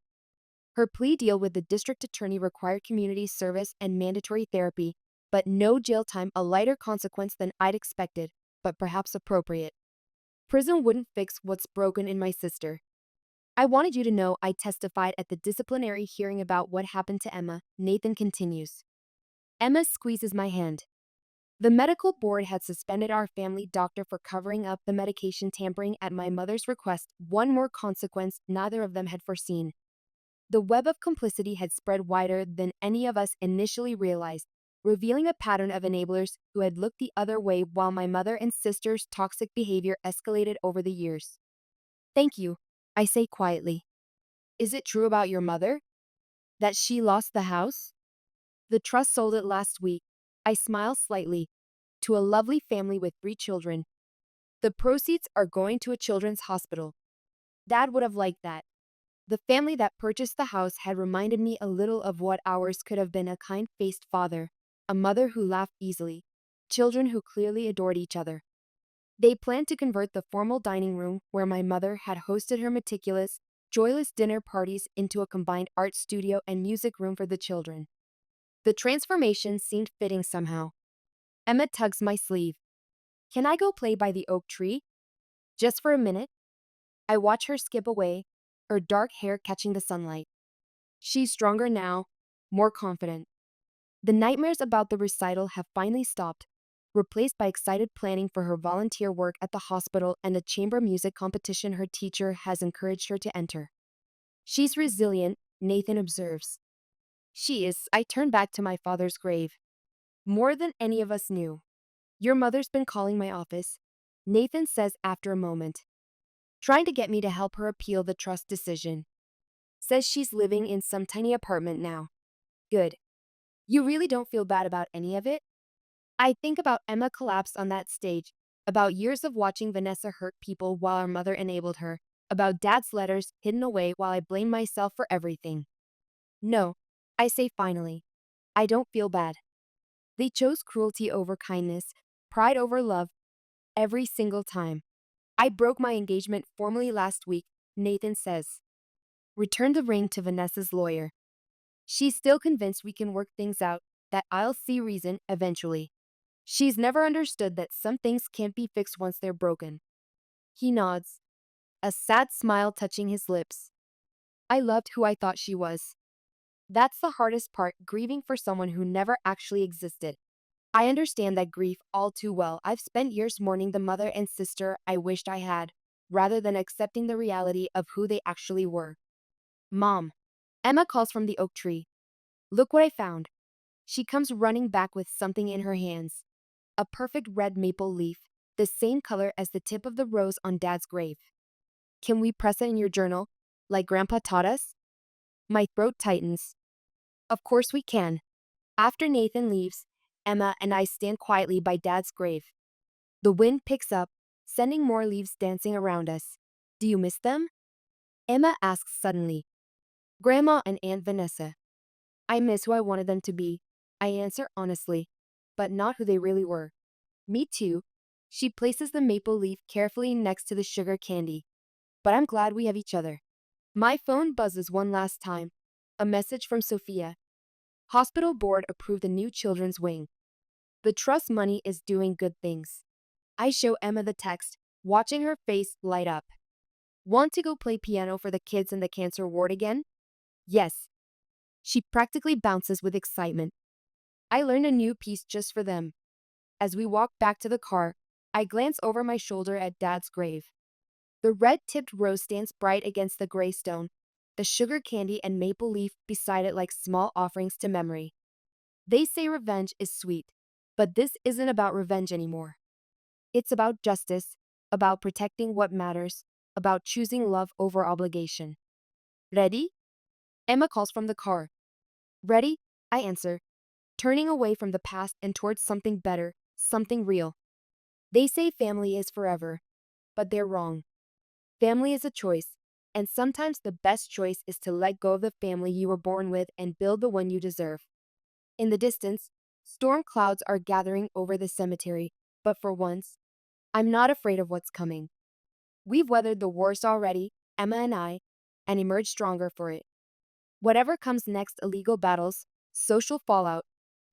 Her plea deal with the district attorney required community service and mandatory therapy, but no jail time, a lighter consequence than I'd expected, but perhaps appropriate. Prison wouldn't fix what's broken in my sister. I wanted you to know I testified at the disciplinary hearing about what happened to Emma, Nathan continues. Emma squeezes my hand. The medical board had suspended our family doctor for covering up the medication tampering at my mother's request, one more consequence neither of them had foreseen. The web of complicity had spread wider than any of us initially realized, revealing a pattern of enablers who had looked the other way while my mother and sister's toxic behavior escalated over the years. Thank you, I say quietly. Is it true about your mother? That she lost the house? The trust sold it last week. I smile slightly. to a lovely family with 3 children. The proceeds are going to a children's hospital. Dad would have liked that. The family that purchased the house had reminded me a little of what ours could have been: a kind-faced father, a mother who laughed easily, children who clearly adored each other. They planned to convert the formal dining room where my mother had hosted her meticulous, joyless dinner parties into a combined art studio and music room for the children. The transformation seemed fitting somehow. Emma tugs my sleeve. Can I go play by the oak tree? Just for a minute? I watch her skip away, her dark hair catching the sunlight. She's stronger now, more confident. The nightmares about the recital have finally stopped, replaced by excited planning for her volunteer work at the hospital and the chamber music competition her teacher has encouraged her to enter. She's resilient, Nathan observes. She is. I turn back to my father's grave. More than any of us knew. Your mother's been calling my office, Nathan says after a moment, trying to get me to help her appeal the trust decision. Says she's living in some tiny apartment now. Good. You really don't feel bad about any of it? I think about Emma collapsed on that stage, about years of watching Vanessa hurt people while our mother enabled her, about Dad's letters hidden away while I blame myself for everything. No, I say finally. I don't feel bad. They chose cruelty over kindness, pride over love, every single time. I broke my engagement formally last week, Nathan says. Return the ring to Vanessa's lawyer. She's still convinced we can work things out, that I'll see reason eventually. She's never understood that some things can't be fixed once they're broken. He nods, a sad smile touching his lips. I loved who I thought she was. That's the hardest part, grieving for someone who never actually existed. I understand that grief all too well. I've spent years mourning the mother and sister I wished I had, rather than accepting the reality of who they actually were. Mom. Emma calls from the oak tree. Look what I found. She comes running back with something in her hands. A perfect red maple leaf, the same color as the tip of the rose on Dad's grave. Can we press it in your journal, like Grandpa taught us? My throat tightens. Of course we can. After Nathan leaves, Emma and I stand quietly by Dad's grave. The wind picks up, sending more leaves dancing around us. Do you miss them? Emma asks suddenly. Grandma and Aunt Vanessa. I miss who I wanted them to be, I answer honestly, but not who they really were. Me too. She places the maple leaf carefully next to the sugar candy. But I'm glad we have each other. My phone buzzes one last time. A message from Sophia. Hospital board approved the new children's wing. The trust money is doing good things. I show Emma the text, watching her face light up. Want to go play piano for the kids in the cancer ward again? Yes. She practically bounces with excitement. I learned a new piece just for them. As we walk back to the car, I glance over my shoulder at Dad's grave. The red-tipped rose stands bright against the gray stone, the sugar candy and maple leaf beside it like small offerings to memory. They say revenge is sweet, but this isn't about revenge anymore. It's about justice, about protecting what matters, about choosing love over obligation. Ready? Emma calls from the car. Ready? I answer, turning away from the past and towards something better, something real. They say family is forever, but they're wrong. Family is a choice, and sometimes the best choice is to let go of the family you were born with and build the one you deserve. In the distance, storm clouds are gathering over the cemetery, but for once, I'm not afraid of what's coming. We've weathered the worst already, Emma and I, and emerged stronger for it. Whatever comes next, illegal battles, social fallout,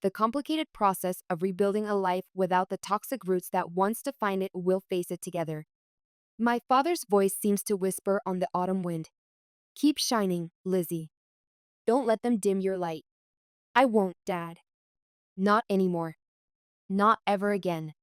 the complicated process of rebuilding a life without the toxic roots that once defined it, will face it together. My father's voice seems to whisper on the autumn wind. Keep shining, Lizzie. Don't let them dim your light. I won't, Dad. Not anymore. Not ever again.